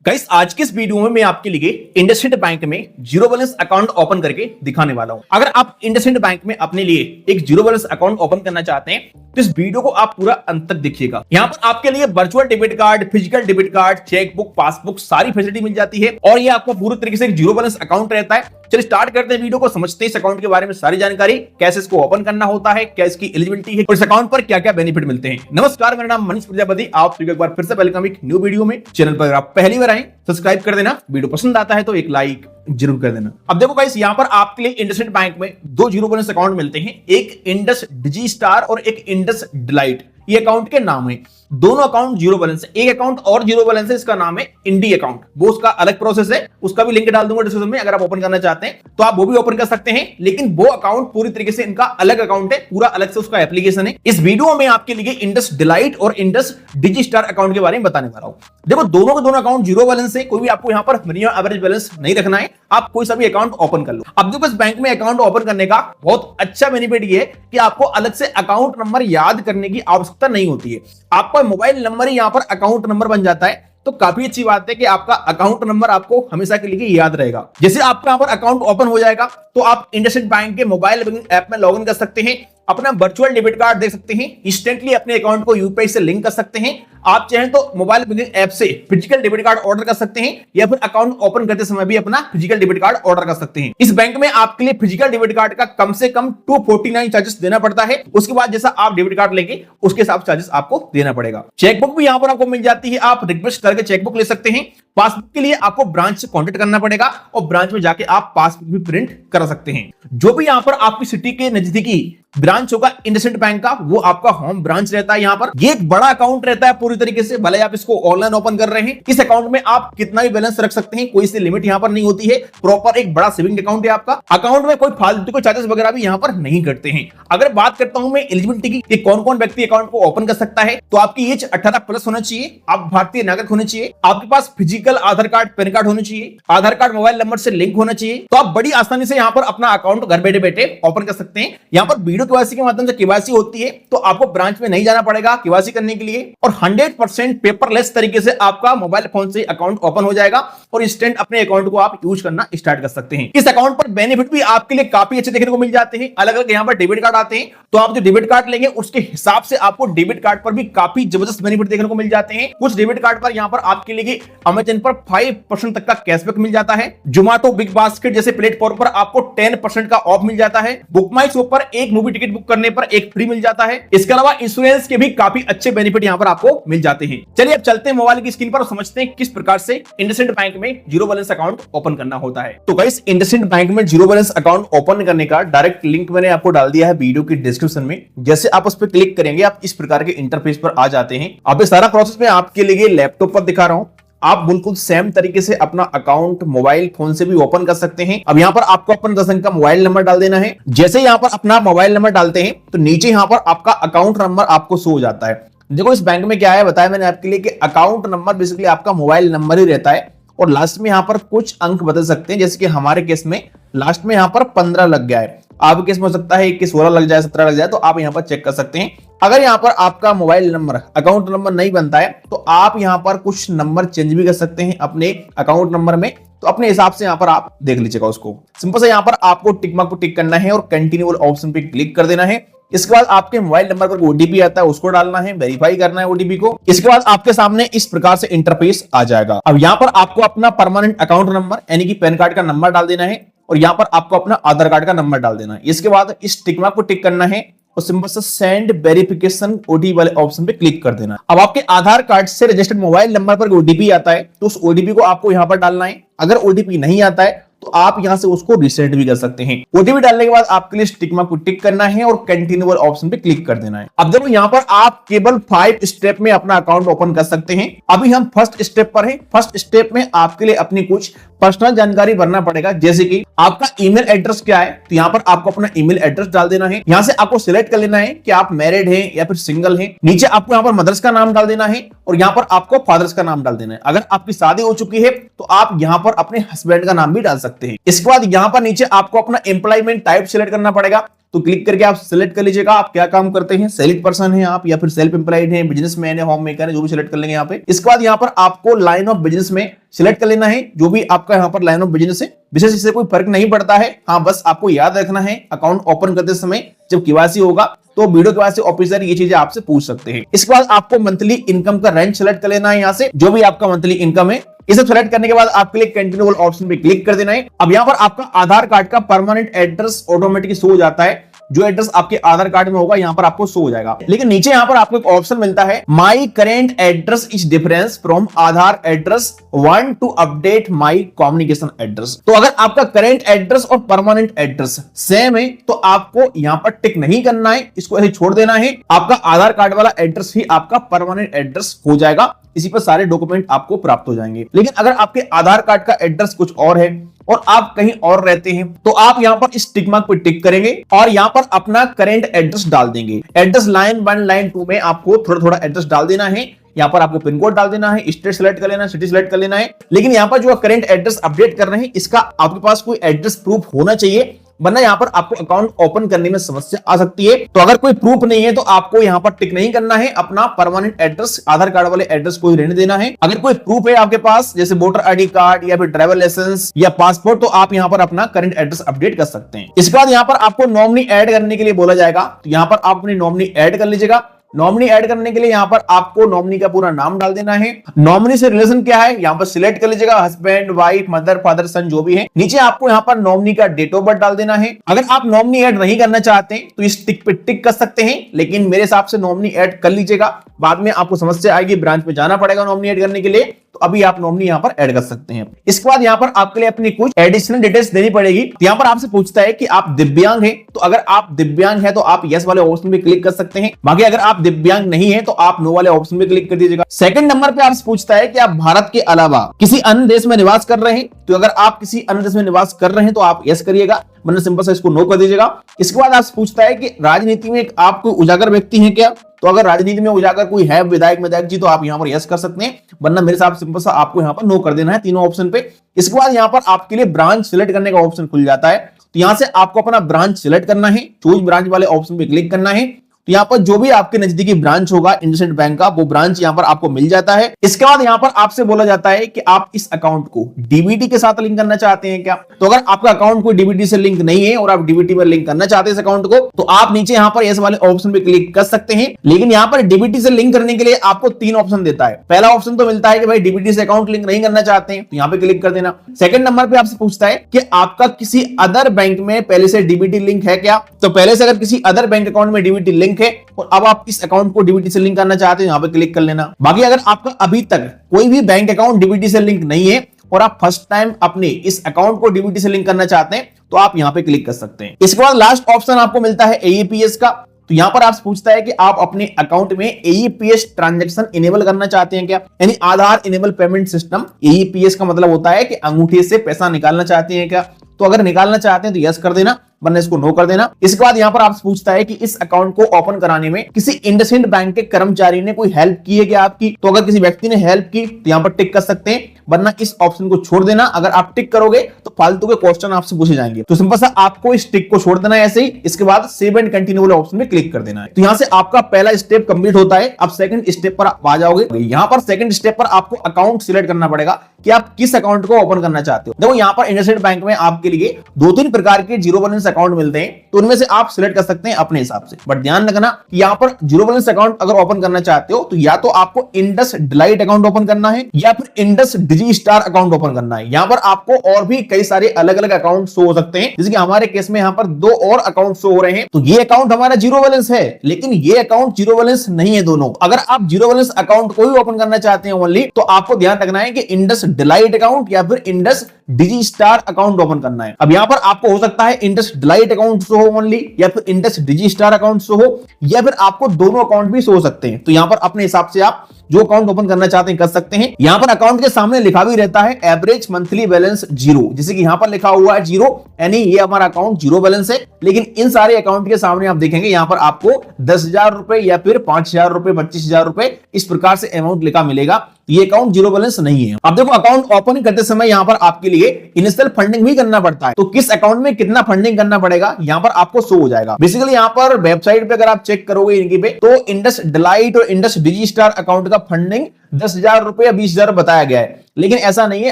Guys आज के इस वीडियो में मैं आपके लिए इंडसइंड बैंक में जीरो बैलेंस अकाउंट ओपन करके दिखाने वाला हूं। अगर आप इंडसइंड बैंक में अपने लिए एक जीरो बैलेंस अकाउंट ओपन करना चाहते हैं तो इस वीडियो को आप पूरा अंत तक देखिएगा। यहाँ पर आपके लिए virtual debit card, physical debit card, chequebook, passbook सारी फैसिलिटी मिल जाती है और ये आपको पूरी तरीके से एक जीरो बैलेंस अकाउंट रहता है। चलिए स्टार्ट करते हैं वीडियो को, समझते हैं इस अकाउंट के बारे में सारी जानकारी, कैसे इसको ओपन करना होता है, क्या इसकी एलिजिबिलिटी है और इस अकाउंट पर क्या क्या बेनिफिट मिलते हैं। नमस्कार, मेरा नाम मनीष प्रजापति, आप सभी को एक बार फिर से वेलकम एक न्यू वीडियो में। चैनल पर आप पहली बार आए सब्सक्राइब कर देना, वीडियो पसंद आता है तो एक लाइक जरूर कर देना। अब देखो गाइस, यहाँ पर आपके लिए इंडसइंड बैंक में दो जीरो बैलेंस अकाउंट मिलते हैं, एक इंडस डिजी स्टार और एक इंडस डिलाइट। ये अकाउंट के नाम है, दोनों अकाउंट जीरो बैलेंस है। एक अकाउंट और जीरो बैलेंस है, इसका नाम है इंडी अकाउंट, वो उसका अलग प्रोसेस है, उसका भी लिंक डाल दूंगा डिस्क्रिप्शन में। अगर आप ओपन करना चाहते हैं तो आप वो भी ओपन कर सकते हैं, लेकिन वो अकाउंट पूरी तरीके से इनका अलग अकाउंट है, पूरा अलग से उसका एप्लीकेशन है। इस वीडियो में आपके लिए इंडस डिलाइट और इंडस डिजी स्टार अकाउंट के बारे में बताने वाला हूं। देखो दोनों के दोनों अकाउंट जीरो बैलेंस है, कोई भी आपको यहाँ पर मिनिमम एवरेज बैलेंस नहीं रखना है, आप कोई सा भी अकाउंट ओपन कर लो। अब देखो इस बैंक में अकाउंट ओपन करने का बहुत अच्छा बेनिफिट ये है कि आपको अलग से अकाउंट नंबर याद करने की आवश्यकता नहीं होती है, आपका मोबाइल नंबर यहाँ पर अकाउंट नंबर बन जाता है। तो काफी अच्छी बात है कि आपका अकाउंट नंबर आपको हमेशा के लिए याद रहेगा। जैसे आपका यहाँ पर अकाउंट ओपन हो जाएगा तो आप इंडसइंड बैंक के मोबाइल बैंकिंग ऐप में लॉगिन कर सकते हैं, अपना वर्चुअल डेबिट कार्ड देख सकते हैं, इंस्टेंटली अपने अकाउंट को यूपीआई से लिंक कर सकते हैं। आप चाहें तो मोबाइल बैंकिंग ऐप से फिजिकल डेबिट कार्ड ऑर्डर कर सकते हैं या फिर अकाउंट ओपन करते समय भी अपना फिजिकल डेबिट कार्ड ऑर्डर कर सकते हैं। इस बैंक में आपके लिए फिजिकल डेबिट कार्ड का कम से कम 249 चार्जेस देना पड़ता है, उसके बाद जैसा आप डेबिट कार्ड लेंगे उसके हिसाब से चार्जेस आपको देना पड़ेगा। चेकबुक भी यहाँ पर आपको मिल जाती है, आप रिक्वेस्ट करके चेकबुक ले सकते हैं। पासबुक के लिए आपको ब्रांच से कांटेक्ट करना पड़ेगा और ब्रांच में जाके आप पासबुक भी प्रिंट करा सकते हैं। जो भी यहाँ पर आपकी सिटी के नजदीकी ब्रांच होगा इंडसइंड बैंक का, वो आपका होम ब्रांच रहता है। यहाँ पर ये एक बड़ा अकाउंट रहता है पूरी तरीके से, भले आप इसको ऑनलाइन ओपन कर रहे हैं। इस अकाउंट में आप कितना भी बैलेंस रख सकते हैं, कोई इसकी लिमिट यहाँ पर नहीं होती है, प्रॉपर एक बड़ा सेविंग अकाउंट है आपका। अकाउंट में कोई फालतू के चार्जेस वगैरह भी यहाँ पर नहीं कटते हैं। अगर बात करता हूं मैं एलिजिबिलिटी की कि कौन कौन व्यक्ति अकाउंट को ओपन कर सकता है, तो आपकी एज 18+ होना चाहिए, आप भारतीय नागरिक होने चाहिए, आपके पास फिजिकल आधार कार्ड, पैन कार्ड होने चाहिए, आधार कार्ड मोबाइल नंबर से लिंक होना चाहिए। तो आप बड़ी आसानी से यहाँ पर अपना अकाउंट घर बैठे बैठे ओपन कर सकते हैं। यहाँ पर वीडियो केवाईसी के माध्यम से केवाईसी होती है, तो आपको ब्रांच में नहीं जाना पड़ेगा केवाईसी करने के लिए, और 100% पेपरलेस तरीके से आपका मोबाइल फोन से अकाउंट ओपन हो जाएगा और इंस्टेंट अपने अकाउंट को आप यूज करना स्टार्ट कर सकते हैं। इस अकाउंट पर बेनिफिट भी आपके लिए काफी अच्छे देखने को मिल जाते हैं। अलग अलग यहाँ पर डेबिट कार्ड आते हैं, तो आप जो डेबिट कार्ड लेंगे उसके हिसाब से आपको डेबिट कार्ड पर भी काफी जबरदस्त बेनिफिट देखने को मिल जाते हैं। कुछ डेबिट कार्ड पर यहाँ पर आपके लिए अमेज़न पर 5% तक का कैशबैक मिल जाता है। जोमेटो, बिग बास्केट जैसे प्लेटफॉर्म पर आपको 10% का ऑफ मिल जाता है। बुक माई शो पर एक मूवी टिकट बुक करने पर एक फ्री मिल जाता है। इसके अलावा इंश्योरेंस के भी काफी अच्छे बेनिफिट यहाँ पर आपको मिल जाते हैं। चलिए अब चलते हैं मोबाइल की स्क्रीन पर और समझते हैं किस प्रकार से इंडसइंड बैंक में जीरो बैलेंस अकाउंट ओपन करना होता है। तो गाइस, इंडसइंड बैंक में जीरो बैलेंस अकाउंट ओपन करने का डायरेक्ट लिंक मैंने आपको डाल दिया है वीडियो की डिस्क्रिप्शन में। जैसे आप उस पर क्लिक करेंगे आप इस प्रकार के इंटरफेस पर आ जाते हैं। अब ये सारा प्रोसेस मैं आपके लिए लैपटॉप पर दिखा रहा हूं, आप बिल्कुल सेम तरीके से अपना अकाउंट मोबाइल फोन से भी ओपन कर सकते हैं। अब यहाँ पर आपको अपना 10 अंक का मोबाइल नंबर डाल देना है। जैसे यहाँ पर अपना मोबाइल नंबर डालते हैं तो नीचे यहाँ पर आपका अकाउंट नंबर आपको शो हो जाता है। देखो इस बैंक में क्या है बताया मैंने आपके लिए कि अकाउंट नंबर बेसिकली आपका मोबाइल नंबर ही रहता है और लास्ट में यहाँ पर कुछ अंक बदल सकते हैं। जैसे कि हमारे केस में लास्ट में यहाँ पर 15 लग गया है, आपके केस में हो सकता है कि 16 लग जाए, 17 लग जाए, तो आप यहाँ पर चेक कर सकते हैं। अगर यहाँ पर आपका मोबाइल नंबर अकाउंट नंबर नहीं बनता है तो आप यहाँ पर कुछ नंबर चेंज भी कर सकते हैं अपने अकाउंट नंबर में, तो अपने हिसाब से यहाँ पर आप देख लीजिएगा उसको। सिंपल से यहाँ पर आपको टिक मार्क को टिक करना है और कंटिन्यू ऑप्शन पे क्लिक कर देना है। इसके बाद आपके मोबाइल नंबर पर ओटीपी आता है, उसको डालना है, वेरीफाई करना है ओटीपी को। इसके बाद आपके सामने इस प्रकार से इंटरफेस आ जाएगा। अब यहाँ पर आपको अपना परमानेंट अकाउंट नंबर यानी कि पैन कार्ड का नंबर डाल देना है और यहाँ पर आपको अपना आधार कार्ड का नंबर डाल देना है। इसके बाद इस टिक मार्क को टिक करना है और सिंपल से सेंड वेरिफिकेशन ओटीपी वाले ऑप्शन पे क्लिक कर देना। अब आपके आधार कार्ड से रजिस्टर्ड मोबाइल नंबर पर ओटीपी आता है तो उस ओटीपी को आपको यहाँ पर डालना है। अगर ओटीपी नहीं आता है तो आप यहां से उसको रीसेट भी कर सकते हैं। ओटीपी डालने के बाद आपके लिए टिक मार्क को टिक करना है और कंटिन्यू ऑप्शन पे क्लिक कर देना है। अब देखो यहाँ पर आप केवल 5 स्टेप में अपना अकाउंट ओपन कर सकते हैं। अभी हम फर्स्ट स्टेप पर हैं। फर्स्ट स्टेप में आपके लिए अपनी कुछ पर्सनल जानकारी भरना पड़ेगा, जैसे कि आपका ईमेल एड्रेस क्या है, तो यहाँ पर आपको अपना ईमेल एड्रेस डाल देना है। यहाँ से आपको सिलेक्ट कर लेना है कि आप मैरिड हैं या फिर सिंगल हैं। नीचे आपको यहाँ पर मदर्स का नाम डाल देना है और यहाँ पर आपको फादर्स का नाम डाल देना है। अगर आपकी शादी हो चुकी है तो आप यहाँ पर अपने हस्बैंड का नाम भी डाल सकते हैं। सकते हैं। इसके बाद यहां पर नीचे आपको अपना एम्प्लॉयमेंट टाइप सिलेक्ट करना पड़ेगा, तो क्लिक करके आप सिलेक्ट कर लीजिएगा आप क्या काम करते हैं, सैलरीड पर्सन है आप या फिर सेल्फ एम्प्लॉयड है, बिजनेसमैन है, होम मेकर है, जो भी सिलेक्ट कर लेंगे यहाँ पे। इसके बाद यहाँ पर आपको लाइन ऑफ बिजनेस में सिलेक्ट कर लेना है, जो भी आपका यहाँ पर लाइन ऑफ बिजनेस है। विशेष इससे कोई फर्क नहीं पड़ता है, हाँ बस आपको याद रखना है अकाउंट ओपन करते समय जब केवाईसी होगा तो वीडियो केवाईसी ऑफिसर ये चीजें आपसे पूछ सकते हैं। इसके बाद आपको मंथली इनकम का रेंज सिलेक्ट कर लेना है, यहाँ से जो भी आपका मंथली इनकम है। इसे सेलेक्ट करने के बाद आपके लिए कंटिन्यू ऑप्शन पे क्लिक कर देना है। अब यहाँ पर आपका आधार कार्ड का परमानेंट एड्रेस ऑटोमेटिकली शो हो जाता है, जो एड्रेस आपके आधार कार्ड में होगा यहाँ पर आपको शो हो जाएगा। लेकिन नीचे यहाँ पर आपको एक ऑप्शन मिलता है, my current address is difference from Aadhaar address, want to update my communication address. तो अगर आपका करेंट एड्रेस और परमानेंट एड्रेस सेम है तो आपको यहाँ पर टिक नहीं करना है, इसको ऐसे छोड़ देना है। आपका आधार कार्ड वाला एड्रेस ही आपका परमानेंट एड्रेस हो जाएगा, इसी पर सारे डॉक्यूमेंट आपको प्राप्त हो जाएंगे। लेकिन अगर आपके आधार कार्ड का एड्रेस कुछ और है और आप कहीं और रहते हैं तो आप यहां पर इस टिक मार्क पर टिक करेंगे और यहां पर अपना करंट एड्रेस डाल देंगे। एड्रेस लाइन 1 लाइन 2 में आपको थोड़ा थोड़ा एड्रेस डाल देना है। यहाँ पर आपको पिन कोड डाल देना है, स्टेट सेलेक्ट कर लेना है, सिटी सेलेक्ट कर लेना है। लेकिन यहाँ पर जो करंट एड्रेस अपडेट कर रहे हैं इसका आपके पास कोई एड्रेस प्रूफ होना चाहिए, वरना यहाँ पर आपको अकाउंट ओपन करने में समस्या आ सकती है। तो अगर कोई प्रूफ नहीं है तो आपको यहाँ पर टिक नहीं करना है, अपना परमानेंट एड्रेस आधार कार्ड वाले एड्रेस को ही रहने देना है। अगर कोई प्रूफ है आपके पास जैसे वोटर आईडी कार्ड या फिर ड्राइवर लाइसेंस या पासपोर्ट, तो आप यहाँ पर अपना करंट एड्रेस अपडेट कर सकते हैं। इसके बाद यहाँ पर आपको नॉमिनी ऐड करने के लिए बोला जाएगा, तो यहाँ पर आप अपनी नॉमिनी ऐड कर लीजिएगा। नॉमिनी ऐड करने के लिए यहाँ पर आपको नॉमिनी का पूरा नाम डाल देना है। नॉमिनी से रिलेशन क्या है यहाँ पर सिलेक्ट कर लीजिएगा, हस्बैंड, वाइफ, मदर, फादर, सन जो भी है। नीचे आपको यहाँ पर नॉमिनी का डेट ऑफ बर्थ डाल देना है। अगर आप नॉमिनी ऐड नहीं करना चाहते तो इस टिक पे टिक कर सकते हैं, लेकिन मेरे हिसाब से नॉमिनी ऐड कर लीजिएगा, बाद में आपको समस्या आएगी, ब्रांच में जाना पड़ेगा नॉमिनी ऐड करने के लिए, तो अभी आप नॉमिनी यहाँ पर ऐड कर सकते हैं। इसके बाद यहाँ पर आपके लिए अपनी कुछ एडिशनल डिटेल्स देनी पड़ेगी। तो यहाँ पर आपसे पूछता है कि आप दिव्यांग हैं, तो अगर आप दिव्यांग हैं तो आप यस वाले ऑप्शन पे क्लिक कर सकते हैं। बाकी अगर आप दिव्यांग नहीं है तो आप नो वाले ऑप्शन पे क्लिक कर दीजिएगा। सेकंड नंबर पे आपसे पूछता है कि आप भारत के अलावा किसी अन्य देश में निवास कर रहे हैं, तो अगर आप किसी अन्य देश में निवास कर रहे हैं तो आप यस करिएगा, वरना सिंपल से इसको नो कर दीजिएगा। इसके बाद आपसे पूछता है कि राजनीति में आप कोई उजागर व्यक्ति हैं क्या, तो अगर राजनीति में उजागर कोई है विधायक जी तो आप यहाँ पर यस कर सकते हैं, वरना मेरे हिसाब से सिंपल सा आपको यहाँ पर नो कर देना है तीनों ऑप्शन पे। इसके बाद यहाँ पर आपके लिए ब्रांच सिलेक्ट करने का ऑप्शन खुल जाता है, तो यहाँ से आपको अपना ब्रांच सिलेक्ट करना है, चूज ब्रांच वाले ऑप्शन पे क्लिक करना है। तो यहाँ पर जो भी आपके नजदीकी ब्रांच होगा इंडसइंड बैंक का, वो ब्रांच यहाँ पर आपको मिल जाता है। इसके बाद यहाँ पर आपसे बोला जाता है कि आप इस अकाउंट को डीबीटी के साथ लिंक करना चाहते हैं क्या। तो अगर आपका अकाउंट कोई डीबीटी से लिंक नहीं है और आप डीबीटी में लिंक करना चाहते हैं इस अकाउंट को, तो आप नीचे यहाँ पर इस वाले ऑप्शन पे क्लिक कर सकते हैं। लेकिन यहाँ पर डीबीटी से लिंक करने के लिए आपको 3 ऑप्शन देता है। पहला ऑप्शन तो मिलता है कि भाई डीबीटी से अकाउंट लिंक नहीं करना चाहते हैं, तो यहाँ पे क्लिक कर देना। सेकंड नंबर पे आपसे पूछता है कि आपका किसी अदर बैंक में पहले से डीबीटी लिंक है क्या, तो पहले से अगर किसी अदर बैंक अकाउंट में डीबीटी लिंक है और अब आप इस अकाउंट को डीबीटी से लिंक करना चाहते हैं, यहां पे क्लिक कर लेना। बाकी अगर आपका अभी तक कोई भी बैंक अकाउंट डीबीटी से लिंक नहीं है और आप फर्स्ट टाइम अपने इस अकाउंट को डीबीटी से लिंक करना चाहते हैं, तो आप यहां पे क्लिक कर सकते हैं। इसके बाद लास्ट ऑप्शन आपको मिलता है एईपीएस का, तो यहां पर आपसे पूछता है कि आप अपने अकाउंट में एईपीएस ट्रांजैक्शन इनेबल करना चाहते हैं क्या, यानी आधार इनेबल पेमेंट सिस्टम। एईपीएस का मतलब होता है कि अंगूठे से पैसा निकालना चाहते हैं क्या, तो अगर निकालना चाहते हैं तो यस कर देना, वरना इसको नो कर देना। इसके बाद यहाँ पर आपसे पूछता है कि इस अकाउंट को ओपन कराने में किसी इंडसइंड बैंक के कर्मचारी ने कोई हेल्प की है क्या आपकी, तो अगर किसी व्यक्ति ने हेल्प की तो यहाँ पर टिक कर सकते हैं, वरना इस ऑप्शन को छोड़ देना। अगर आप टिक करोगे तो फालतू के क्वेश्चन आपसे पूछे जाएंगे, तो सिंपल सा आपको इस टिक को छोड़ देना है ऐसे ही। इसके बाद सेव एंड कंटिन्यू वाले ऑप्शन में क्लिक कर देना है। तो यहाँ से आपका पहला स्टेप कंप्लीट होता है। अब सेकंड स्टेप पर आप आ जाओगे। यहाँ पर सेकंड स्टेप पर आपको अकाउंट सिलेक्ट करना पड़ेगा कि आप किस अकाउंट को ओपन करना चाहते हो। देखो यहाँ पर इंडसइंड बैंक में आपके लिए 2-3 प्रकार के जीरो बैलेंस अकाउंट मिलते हैं, तो उनमें से आप सिलेक्ट कर सकते हैं अपने हिसाब से। बट ध्यान रखना कि यहाँ पर जीरो बैलेंस अकाउंट अगर ओपन करना चाहते हो तो या तो आपको इंडस डिलाइट अकाउंट ओपन करना है या फिर इंडस डिजी स्टार अकाउंट ओपन करना है। यहाँ पर आपको और भी कई सारे अलग अलग अकाउंट शो हो सकते हैं, जैसे कि हमारे केस में यहाँ पर 2 और अकाउंट शो हो रहे हैं। तो ये अकाउंट हमारा जीरो बैलेंस है, लेकिन ये अकाउंट जीरो बैलेंस नहीं है दोनों। अगर आप जीरो बैलेंस अकाउंट को ही ओपन करना चाहते हैं ओनली, तो आपको ध्यान रखना है कि इंडस डिलाइट अकाउंट या फिर इंडस डिजी स्टार अकाउंट ओपन करना है। अब यहाँ पर आपको हो सकता है इंडस डिलाइट अकाउंट शो हो ओनली, या फिर इंडस डिजी स्टार अकाउंट शो हो, या फिर आपको दोनों अकाउंट भी शो हो सकते हैं। तो यहाँ पर अपने हिसाब से आप जो अकाउंट ओपन करना चाहते हैं कर सकते हैं। यहाँ पर अकाउंट के सामने लिखा भी रहता है एवरेज मंथली बैलेंस 0, जैसे कि यहाँ पर लिखा हुआ है 0, यानी ये हमारा अकाउंट जीरो बैलेंस है। लेकिन इन सारे अकाउंट के सामने आप देखेंगे यहाँ पर आपको 10,000 रुपए या फिर 5,000 रुपए, 25,000 रुपए इस प्रकार से अमाउंट लिखा मिलेगा। ये अकाउंट जीरो बैलेंस नहीं है। अब देखो अकाउंट ओपन करते समय यहाँ पर आपके लिए इनिशियल फंडिंग भी करना पड़ता है, तो किस अकाउंट में कितना फंडिंग करना पड़ेगा यहाँ पर आपको शो हो जाएगा। बेसिकली यहाँ पर वेबसाइट पे अगर आप चेक करोगे इनकी पे, तो इंडस डिलाइट और इंडस डिजिस्टार अकाउंट का फंडिंग 10,000 रुपए या 20,000 बताया गया है, लेकिन ऐसा नहीं है।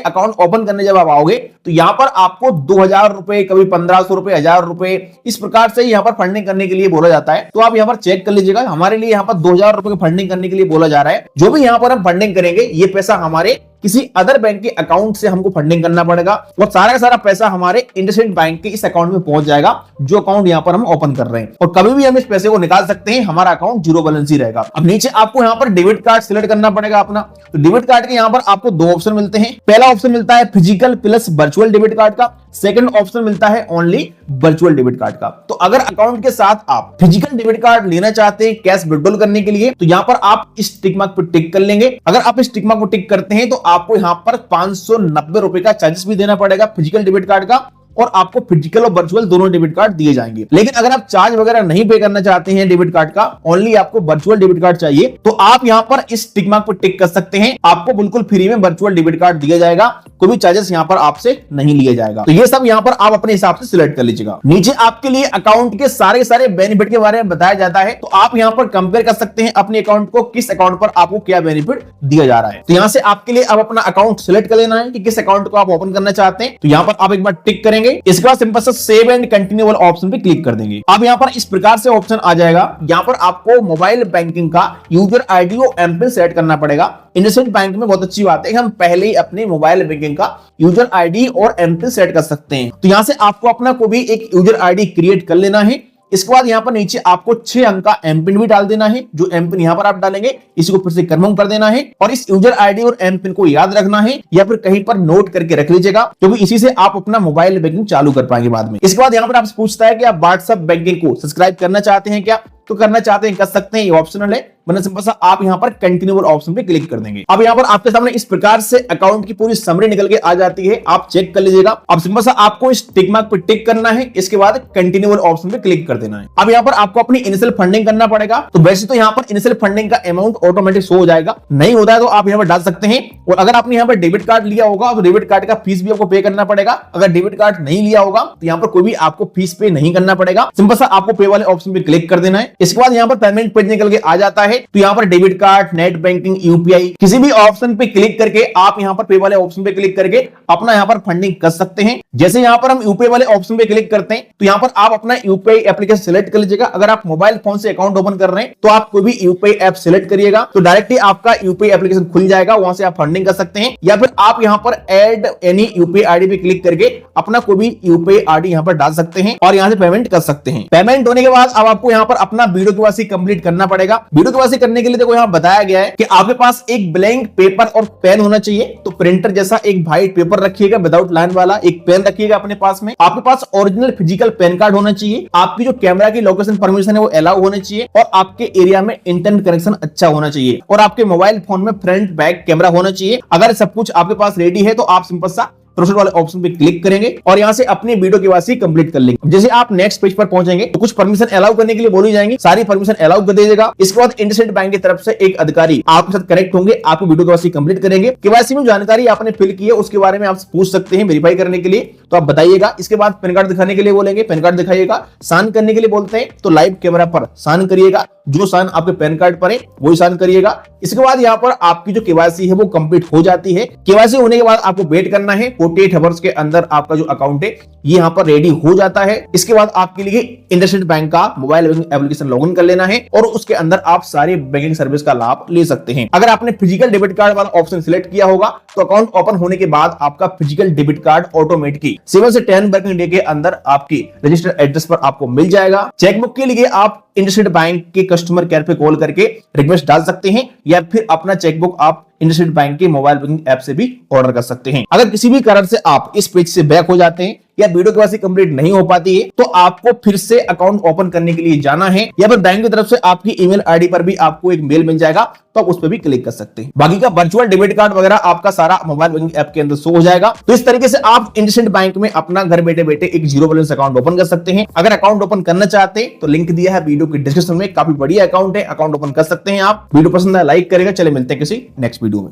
अकाउंट ओपन करने जब आप आओगे तो यहाँ पर आपको 2,000 रुपए, कभी 1,500 रुपए, 1,000 रुपए, इस प्रकार से यहाँ पर फंडिंग करने के लिए बोला जाता है। तो आप यहाँ पर चेक कर लीजिएगा, हमारे लिए यहाँ पर 2,000 रुपए की फंडिंग करने के लिए बोला जा रहा है। जो भी यहाँ पर हम फंडिंग करेंगे ये पैसा हमारे किसी अदर बैंक के अकाउंट से हमको फंडिंग करना पड़ेगा और सारा का सारा पैसा हमारे इंडसइंड बैंक के इस अकाउंट में पहुंच जाएगा जो अकाउंट यहाँ पर हम ओपन कर रहे हैं, और कभी भी हम इस पैसे को निकाल सकते हैं, हमारा अकाउंट जीरो बैलेंस ही रहेगा। अब नीचे आपको यहाँ पर डेबिट कार्ड सिलेक्ट करना पड़ेगा अपना। तो डेबिट कार्ड के यहाँ पर आपको दो ऑप्शन मिलते हैं। पहला ऑप्शन मिलता है physical plus virtual debit card का, सेकंड ऑप्शन मिलता है ओनली वर्चुअल डेबिट कार्ड का। तो अगर अकाउंट के साथ आप फिजिकल डेबिट कार्ड लेना चाहते हैं कैश विड्रॉल करने के लिए, तो यहाँ पर आप इस टिक मार्क पर टिक कर लेंगे। अगर आप इस टिक मार्क को टिक करते हैं तो आपको यहाँ पर 590 रुपए का चार्जेस भी देना पड़ेगा फिजिकल डेबिट कार्ड का, और आपको फिजिकल और वर्चुअल दोनों डेबिट कार्ड दिए जाएंगे। लेकिन अगर आप चार्ज वगैरह नहीं पे करना चाहते हैं डेबिट कार्ड का, ओनली आपको वर्चुअल डेबिट कार्ड चाहिए, तो आप यहां पर इस टिक मार्क पर टिक कर सकते हैं। आपको बिल्कुल फ्री में वर्चुअल डेबिट कार्ड दिया जाएगा, कोई भी चार्जेस यहां पर आपसे नहीं लिए जाएगा। तो ये सब यहां पर आप अपने हिसाब से सिलेक्ट कर लीजिएगा। नीचे आपके लिए अकाउंट के सारे बेनिफिट के बारे में बताया जाता है, तो आप यहां पर कंपेयर कर सकते हैं अपने अकाउंट को, किस अकाउंट पर आपको क्या बेनिफिट दिया जा रहा है। तो यहां से आपके लिए अब अपना अकाउंट सिलेक्ट कर लेना है कि किस अकाउंट को आप ओपन करना चाहते हैं। तो यहां पर आप एक बार टिक करेंगे, इसके बाद सिंपल सेव एंड कंटिन्यू वाला ऑप्शन पे क्लिक कर देंगे। अब यहां पर इस प्रकार से ऑप्शन आ जाएगा। यहां पर आपको मोबाइल बैंकिंग का यूजर आईडी और एमपिन सेट करना पड़ेगा। इंडसइंड बैंक में बहुत अच्छी बात है कि हम पहले ही अपने मोबाइल बैंकिंग का यूजर आईडी और एमपिन सेट कर सकते हैं। तो यहां से आपको अपना कोई भी एक यूजर आईडी क्रिएट कर लेना है। इसके बाद यहां पर नीचे आपको 6 अंक का एमपिन भी डाल देना है। जो एमपिन यहां पर आप डालेंगे इसको फिर से कंफर्म कर देना है, और इस यूजर आईडी और एमपिन को याद रखना है या फिर कहीं पर नोट करके रख लीजिएगा, क्योंकि इसी से आप अपना मोबाइल बैंकिंग चालू कर पाएंगे बाद में। इसके बाद यहां पर आपसे पूछता है कि आप व्हाट्सएप बैंकिंग को सब्सक्राइब करना चाहते हैं क्या, तो करना चाहते हैं कर सकते हैं, ये ऑप्शनल है, वरना सिंपल सा आप यहां पर कंटिन्यू ऑप्शन पे क्लिक कर देंगे। अब यहां पर आपके सामने इस प्रकार से अकाउंट की पूरी समरी निकल के आ जाती है, आप चेक कर लीजिएगा। अब सिंपल सा आपको इस टिक मार्क पे टिक करना है, इसके बाद कंटिन्यू ऑप्शन पे क्लिक कर देना है। अब यहां पर आपको अपनी इनिशियल फंडिंग करना पड़ेगा। तो वैसे तो यहां पर इनिशियल फंडिंग का अमाउंट ऑटोमेटिक शो हो जाएगा, नहीं होता है तो आप यहां पर डाल सकते हैं। और अगर आपने यहां पर डेबिट कार्ड लिया होगा तो डेबिट कार्ड का फीस भी आपको पे करना पड़ेगा। अगर डेबिट कार्ड नहीं लिया होगा तो यहां पर कोई भी आपको फीस पे नहीं करना पड़ेगा, सिंपल सा आपको पे वाले ऑप्शन पे क्लिक कर देना है। इसके बाद यहां पर पेमेंट पेज निकल के आ जाता है। तो यहां पर debit card, net banking, UPI, किसी भी ऑप्शन पे क्लिक करके आप यहां पर पे वाले ऑप्शन पे क्लिक करके अपना यहां पर फंडिंग कर सकते हैं। जैसे यहां पर हम यूपीआई वाले ऑप्शन पे क्लिक करते हैं तो यहां पर आप अपना यूपीआई एप्लीकेशन सिलेक्ट कर लीजिएगा। अगर आप मोबाइल फोन से अकाउंट ओपन कर रहे हैं तो आप कोई भी यूपीआई ऐप सिलेक्ट करिएगा, तो डायरेक्टली आपका यूपीआई एप्लीकेशन खुल जाएगा, वहां से आप फंडिंग कर सकते हैं। या फिर आप यहां पर ऐड एनी यूपीआई आईडी पे क्लिक करके अपना कोई भी यूपीआई आईडी यहां पर डाल सकते हैं और यहां से पेमेंट कर सकते हैं। पेमेंट होने के बाद अब आपको यहां पर अपना वीडियो केवाईसी कंप्लीट करना पड़ेगा। वीडियो केवाईसी करने के लिए देखो यहां बताया गया है कि आपके पास एक ब्लैंक पेपर और पेन होना चाहिए। तो प्रिंटर जैसा एक व्हाइट पेपर रखिएगा विदाउट लाइन वाला, एक पेन रखिएगा अपने पास में। आपके पास ओरिजिनल फिजिकल पैन कार्ड होना चाहिए। आपकी जो कैमरा की लोकेशन परमिशन है वो अलाउ होना चाहिए, और आपके एरिया में इंटरनेट कनेक्शन अच्छा होना चाहिए, और आपके मोबाइल फोन में फ्रंट बैक कैमरा होना चाहिए। अगर सब कुछ आपके पास रेडी है तो आप सिंपल सा प्रोसीड वाले ऑप्शन पे क्लिक करेंगे और यहां से अपनी वीडियो केवाईसी कंप्लीट कर लेंगे। जैसे आप नेक्स्ट पेज पर पहुंचेंगे तो कुछ परमिशन अलाउ करने के लिए बोली जाएंगी, सारी परमिशन अलाउ कर दीजिएगा। इसके बाद इंडसइंड बैंक की तरफ से एक अधिकारी आपके साथ कनेक्ट होंगे, आपको वीडियो केवाईसी कंप्लीट करेंगे। केवाईसी में जानकारी आपने फिल की है उसके बारे में आप पूछ सकते हैं वेरीफाई करने के लिए, तो आप बताइएगा। इसके बाद पैन कार्ड दिखाने के लिए बोलेंगे, पैन कार्ड दिखाइएगा। साइन करने के लिए बोलते हैं तो लाइव कैमरा पर साइन करिएगा, जो साइन आपके पैन कार्ड पर है वही साइन करिएगा। इसके बाद यहाँ पर आपकी जो केवाईसी है वो कंप्लीट हो जाती है। केवाईसी होने के बाद आपको वेट करना है, 48 आवर्स के अंदर आपका जो अकाउंट है ये यहाँ पर रेडी हो जाता है। इसके बाद आपके लिए इंडसइंड बैंक का मोबाइल बैंकिंग एप्लीकेशन लॉगिन कर लेना है और उसके अंदर आप सारी बैंकिंग सर्विस का लाभ ले सकते हैं। अगर आपने फिजिकल डेबिट कार्ड वाला ऑप्शन सिलेक्ट किया होगा तो अकाउंट ओपन होने के बाद आपका फिजिकल डेबिट कार्ड ऑटोमेटिकली 7 से 10 वर्किंग डे के अंदर आपकी रजिस्टर्ड एड्रेस पर आपको मिल जाएगा। चेकबुक के लिए आप इंडसइंड बैंक के कस्टमर केयर पे कॉल करके रिक्वेस्ट डाल सकते हैं, या फिर अपना चेकबुक आप इंडसइंड बैंक के मोबाइल बैंकिंग ऐप से भी ऑर्डर कर सकते हैं। अगर किसी भी कारण से आप इस पेज से बैक हो जाते हैं या वीडियो केवाईसी कंप्लीट नहीं हो पाती है तो आपको फिर से अकाउंट ओपन करने के लिए जाना है, या फिर बैंक की तरफ से आपकी ईमेल आईडी पर भी आपको एक मेल मिल जाएगा, तो आप उस पर भी क्लिक कर सकते हैं। बाकी का वर्चुअल डेबिट कार्ड वगैरह आपका सारा मोबाइल बैंकिंग ऐप के अंदर शो हो जाएगा। तो इस तरीके से आप इंडसइंड बैंक में अपना घर बैठे बैठे एक जीरो बैलेंस अकाउंट ओपन कर सकते हैं। अगर अकाउंट ओपन करना चाहते हैं तो लिंक दिया है वीडियो के डिस्क्रिप्शन में, काफी बढ़िया अकाउंट है, अकाउंट ओपन कर सकते हैं आप। वीडियो पसंद आया लाइक करेगा। चले मिलते हैं किसी नेक्स्ट वीडियो में।